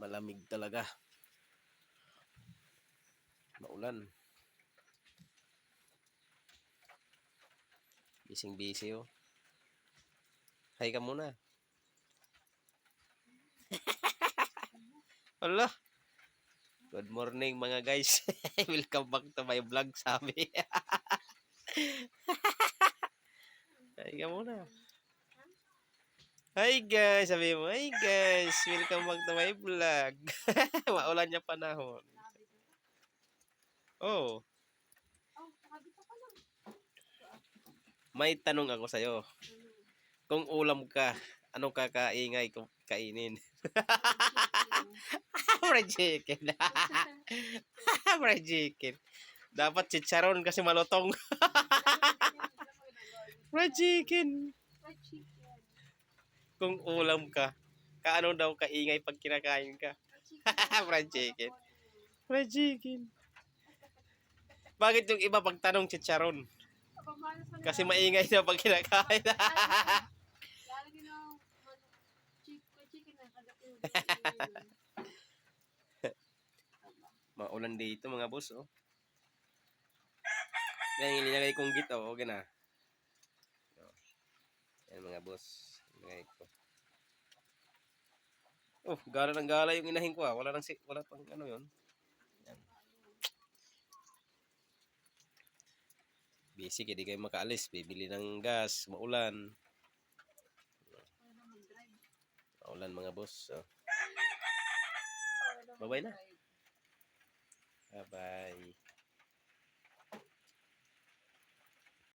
Malamig talaga. Maulan. Bising-busy oh. Hi ka muna. Hala. Good morning mga guys. Welcome back to my vlog, sabi. Hi ka muna. Hi guys, sabi mo. Hi guys, welcome back to my vlog. Maulan niya panahon. Oh. May tanong ako sa'yo. Kung ulam ka, anong kakaingay kung kainin? Fried chicken. Fried chicken. Dapat chicharon kasi malutong. Fried chicken. Kung ulam ka, kaano daw kaingay pag kinakain ka? Fried chicken. Fried chicken. Bakit yung iba pag tanong chicharon? Kasi maingay na pag kinakain. Maulan dito mga boss, oh. Yan yung nilagay kong git, oh. Okay na. Yan mga boss. Nilagay ko. Oh, gala ng gala yung inahin ko, ah. Wala pang ano yun. Yan. Basic, hindi kayo makaalis. Bibili ng gas, maulan. Maulan mga boss. Oh. Bye-bye na. Bye-bye.